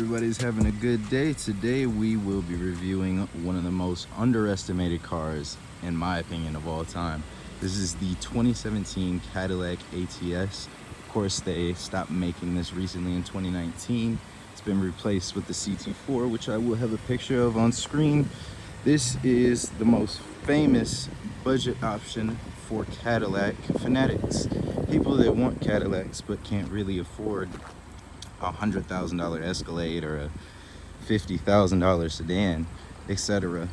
everybody's having a good day. Today we will be reviewing one of the most underestimated cars, in my opinion, of all time. This is the 2017 Cadillac ATS. Of course, they stopped making this recently in 2019. It's been replaced with the CT4, which I will have a picture of on screen. This is the most famous budget option for Cadillac fanatics. People that want Cadillacs but can't really afford a $100,000 Escalade or a $50,000 sedan, etc.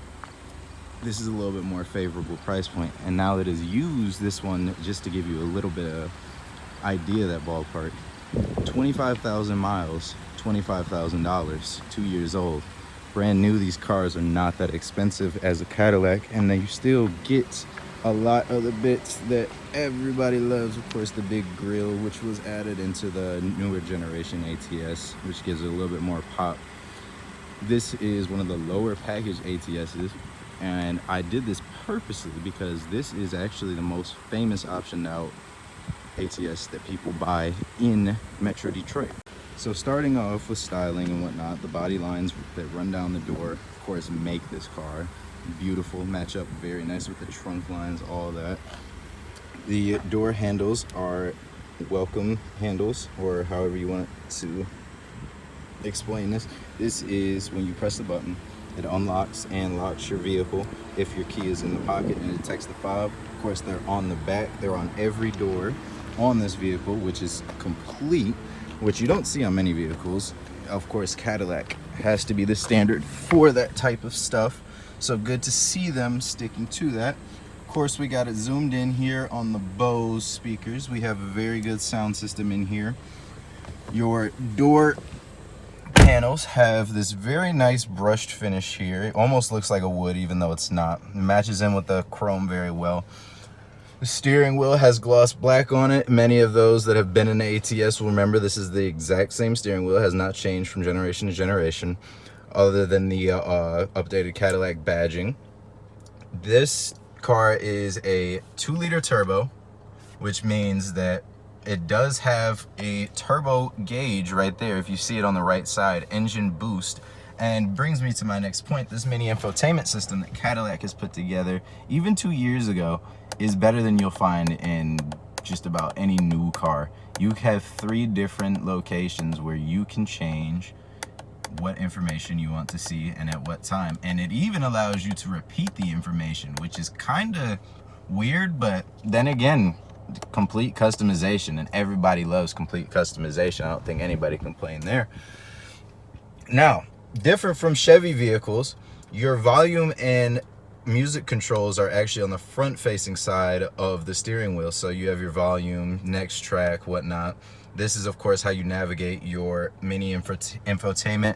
This is a little bit more favorable price point. And now that it's used, this one, just to give you a little bit of idea of that ballpark, 25,000 miles, $25,000, 2 years old. Brand new. These cars are not that expensive as a Cadillac, and they still get a lot of the bits that everybody loves. Of course, the big grille, which was added into the newer generation ATS, which gives it a little bit more pop. This is one of the lower package ATSs, and I did this purposely because this is actually the most famous optioned out ATS that people buy in Metro Detroit. So starting off with styling and whatnot, the body lines that run down the door, of course, make this car beautiful, match up very nice with the trunk lines, all that. The door handles are welcome handles, or however you want to explain this. This is when you press the button, it unlocks and locks your vehicle if your key is in the pocket, and it detects the fob. Of course, they're on the back, they're on every door on this vehicle, which is complete, which you don't see on many vehicles. Of course, Cadillac has to be the standard for that type of stuff. So good to see them sticking to that. Of course, we got it zoomed in here on the Bose speakers. We have a very good sound system in here. Your door panels have this very nice brushed finish here. It almost looks like a wood, even though it's not. It matches in with the chrome very well. The steering wheel has gloss black on it. Many of those that have been in the ATS will remember this is the exact same steering wheel. It has not changed from generation to generation, other than the updated Cadillac badging. This car is a 2-liter turbo, which means that it does have a turbo gauge right there, if you see it on the right side, engine boost. And brings me to my next point. This mini infotainment system that Cadillac has put together, even 2 years ago, is better than you'll find in just about any new car. You have 3 different locations where you can change what information you want to see and at what time, and it even allows you to repeat the information, which is kind of weird, but then again, complete customization, and everybody loves complete customization. I don't think anybody can complain there. Now, different from Chevy vehicles, your volume and music controls are actually on the front facing side of the steering wheel. So you have your volume, next track, whatnot. This is, of course, how you navigate your mini infotainment.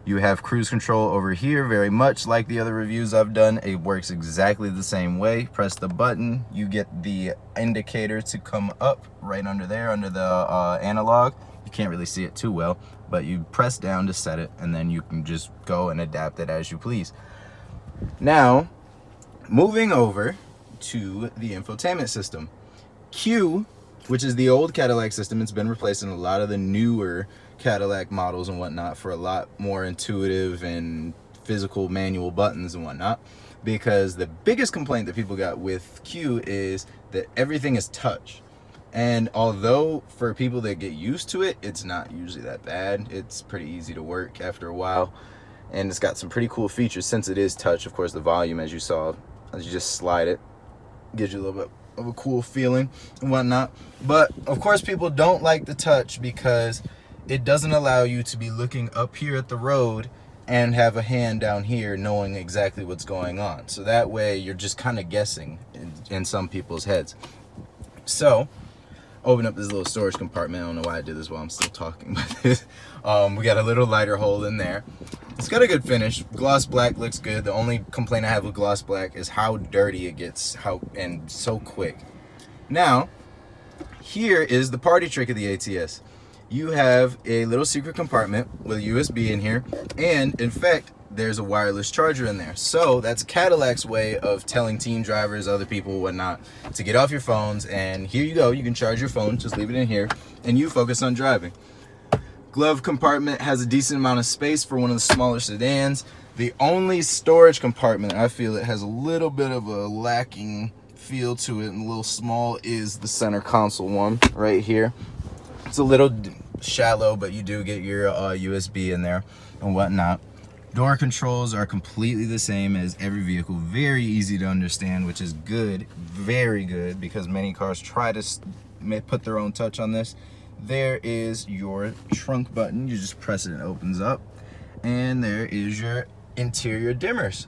You have cruise control over here, very much like the other reviews I've done. It works exactly the same way. Press the button, you get the indicator to come up right under there, under the analog. You can't really see it too well, but you press down to set it, and then you can just go and adapt it as you please. Now, moving over to the infotainment system. Q, which is the old Cadillac system, it's been replaced in a lot of the newer Cadillac models and whatnot for a lot more intuitive and physical manual buttons and whatnot, because the biggest complaint that people got with Q is that everything is touch. And although for people that get used to it, it's not usually that bad. It's pretty easy to work after a while, and it's got some pretty cool features since it is touch. Of course, the volume, as you saw, as you just slide it, gives you a little bit of a cool feeling and whatnot. But of course, people don't like the touch because it doesn't allow you to be looking up here at the road and have a hand down here knowing exactly what's going on. So that way you're just kind of guessing in some people's heads. So open up this little storage compartment. I don't know why I did this while I'm still talking about this. We got a little lighter hole in there. It's got a good finish. Gloss black looks good. The only complaint I have with gloss black is how dirty it gets, and so quick. Now, here is the party trick of the ATS. You have a little secret compartment with a USB in here, and in fact, there's a wireless charger in there. So that's Cadillac's way of telling teen drivers, other people, whatnot, to get off your phones, and here you go. You can charge your phone, just leave it in here, and you focus on driving. Glove compartment has a decent amount of space for one of the smaller sedans. The only storage compartment I feel it has a little bit of a lacking feel to it and a little small is the center console one right here. It's a little shallow, but you do get your USB in there and whatnot. Door controls are completely the same as every vehicle. Very easy to understand, which is good, very good, because many cars try to put their own touch on this. There is your trunk button. You just press it and it opens up. And there is your interior dimmers.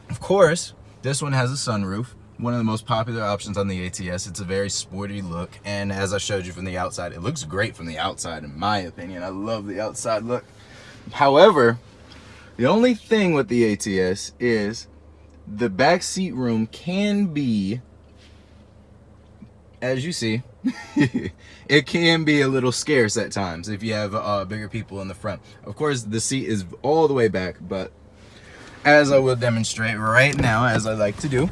Of course, this one has a sunroof. One of the most popular options on the ATS. It's a very sporty look, and as I showed you from the outside, it looks great from the outside in my opinion. I love the outside look. However, the only thing with the ATS is the back seat room can be, as you see, it can be a little scarce at times if you have bigger people in the front. Of course, the seat is all the way back, but as I will demonstrate right now, as I like to do,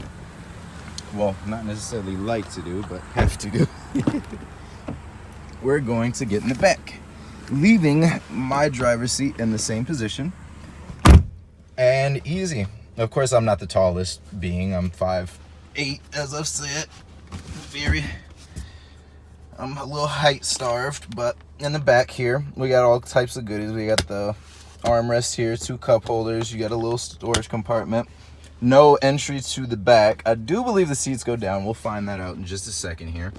well, not necessarily like to do, but have to do, we're going to get in the back, leaving my driver's seat in the same position, and easy. Of course, I'm not the tallest being. I'm 5'8", as I've said. I'm a little height starved, but in the back here, we got all types of goodies. We got the armrest here, 2 cup holders. You got a little storage compartment. No entry to the back. I do believe the seats go down. We'll find that out in just a second here.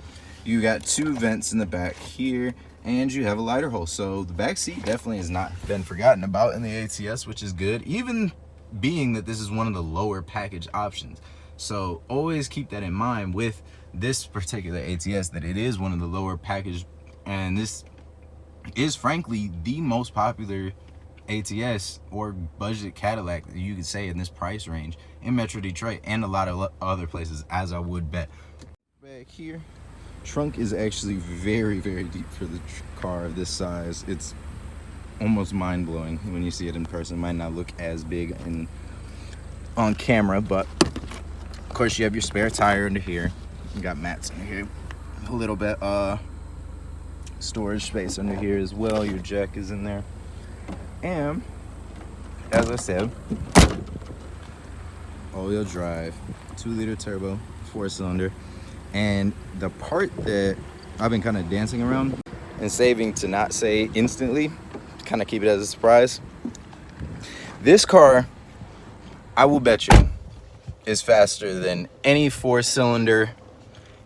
You got 2 vents in the back here, and you have a lighter hole. So the back seat definitely has not been forgotten about in the ATS, which is good, even being that this is one of the lower package options. So always keep that in mind with this particular ATS, that it is one of the lower package, and this is frankly the most popular ATS or budget Cadillac that you could say in this price range in Metro Detroit and a lot of other places, as I would bet. Back here, trunk is actually very, very deep for the car of this size. It's almost mind-blowing when you see it in person. It might not look as big on camera, but of course you have your spare tire under here. You got mats under here, a little bit storage space under here as well. Your jack is in there. And as I said, all-wheel drive, 2-liter turbo, 4-cylinder. And the part that I've been kind of dancing around and saving to not say instantly, kind of keep it as a surprise. This car, I will bet you, is faster than any 4-cylinder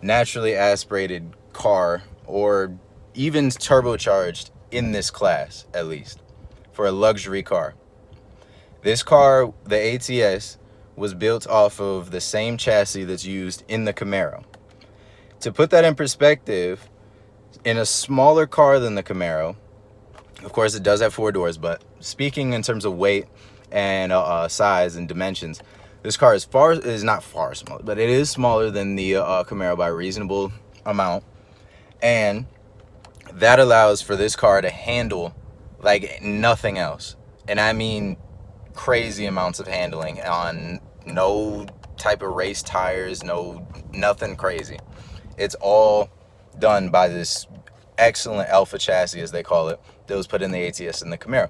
naturally aspirated car, or even turbocharged in this class, at least for a luxury car. This car, the ATS, was built off of the same chassis that's used in the Camaro. To put that in perspective, in a smaller car than the Camaro, of course it does have 4 doors, but speaking in terms of weight and size and dimensions, this car is not far smaller, but it is smaller than the Camaro by a reasonable amount, and that allows for this car to handle like nothing else. And I mean crazy amounts of handling on no type of race tires, nothing crazy. It's all done by this excellent alpha chassis, as they call it, that was put in the ATS and the Camaro.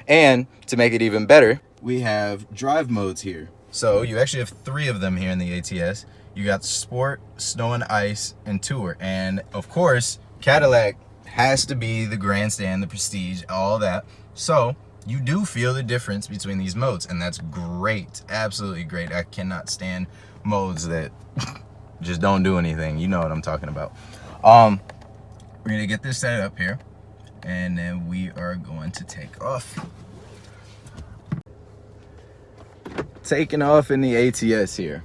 And to make it even better, we have drive modes here. So you actually have 3 of them here in the ATS. You got Sport, Snow and Ice, and Tour. And of course, Cadillac has to be the grandstand, the prestige, all that. So you do feel the difference between these modes, and that's great, absolutely great. I cannot stand modes that just don't do anything. You know what I'm talking about. We're gonna get this set up here, and then we are going to take off. Taking off in the ATS here.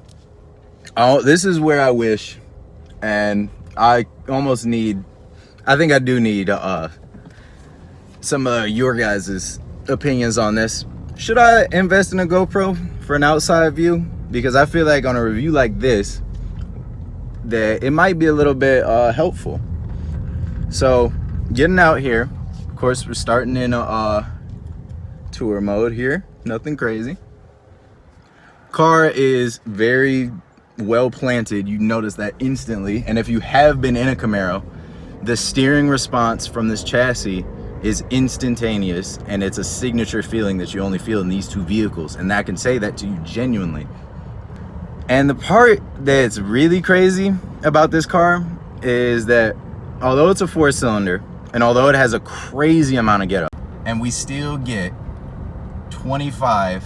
Oh, this is where I wish, and I almost need, I think I do need some of your guys' opinions on this. Should I invest in a GoPro for an outside view? Because I feel like on a review like this, that it might be a little bit helpful. So getting out here, of course we're starting in tour mode here, nothing crazy. Car is very well planted, you notice that instantly. And if you have been in a Camaro, the steering response from this chassis is instantaneous, and it's a signature feeling that you only feel in these two vehicles, and I can say that to you genuinely. And the part that's really crazy about this car is that although it's a 4-cylinder and although it has a crazy amount of get up, and we still get 25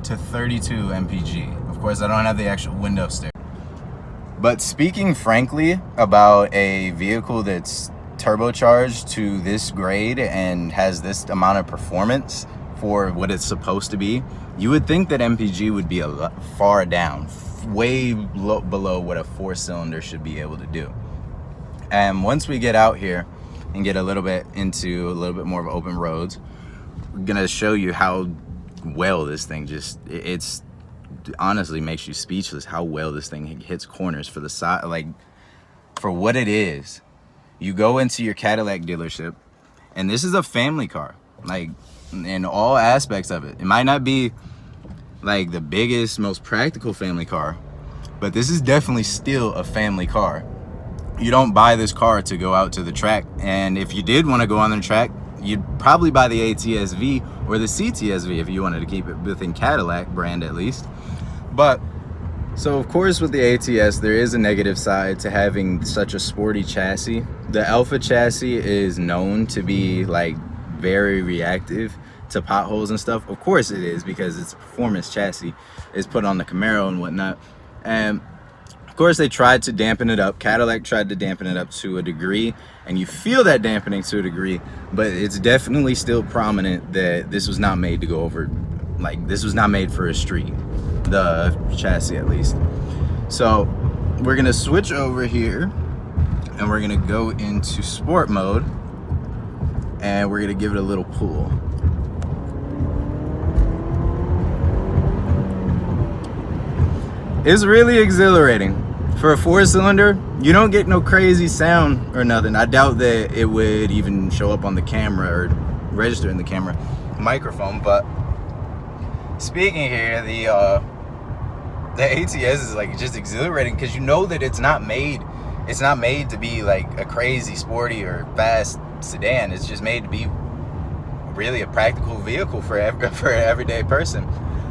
to 32 mpg. Of course, I don't have the actual window sticker. But speaking frankly about a vehicle that's turbocharged to this grade and has this amount of performance for what it's supposed to be, you would think that MPG would be a lot far down, way below what a 4-cylinder should be able to do. And once we get out here and get a little bit into a little bit more of open roads, we're gonna show you how well this thing it's honestly makes you speechless how well this thing hits corners for the side, like for what it is. You go into your Cadillac dealership and this is a family car, like in all aspects of it. It might not be like the biggest, most practical family car, but this is definitely still a family car. You don't buy this car to go out to the track, and if you did want to go on the track, you'd probably buy the ATS-V or the CTS-V if you wanted to keep it within Cadillac brand at least. But so of course with the ATS there is a negative side to having such a sporty chassis. The Alpha chassis is known to be like very reactive to potholes and stuff. Of course it is, because it's a performance chassis. It's put on the Camaro and whatnot, and of course they tried to dampen it up. Cadillac tried to dampen it up to a degree, and you feel that dampening to a degree, but it's definitely still prominent that this was not made to go over, like this was not made for a street, the chassis at least. So we're gonna switch over here and we're gonna go into sport mode and we're gonna give it a little pull. It's really exhilarating. For a 4-cylinder, you don't get no crazy sound or nothing. I doubt that it would even show up on the camera or register in the camera microphone. But speaking here, the ATS is like just exhilarating because you know that it's not made to be like a crazy sporty or fast sedan. It's just made to be really a practical vehicle for an everyday person.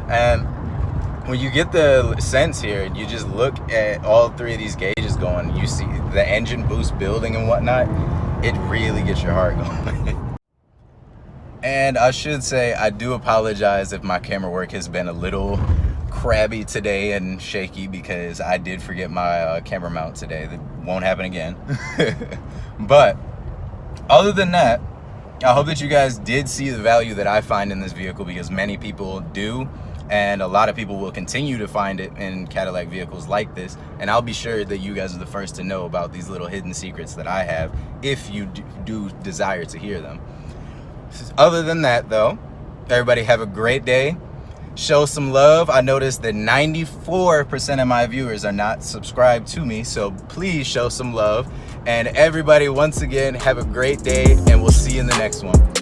And when you get the sense here, you just look at all three of these gauges going, you see the engine boost building and whatnot, it really gets your heart going. And I should say, I do apologize if my camera work has been a little crabby today and shaky, because I did forget my camera mount today. That won't happen again. But other than that, I hope that you guys did see the value that I find in this vehicle, because many people do. And a lot of people will continue to find it in Cadillac vehicles like this. And I'll be sure that you guys are the first to know about these little hidden secrets that I have, if you do desire to hear them. Other than that, though, everybody have a great day. Show some love. I noticed that 94% of my viewers are not subscribed to me, so please show some love. And everybody, once again, have a great day, and we'll see you in the next one.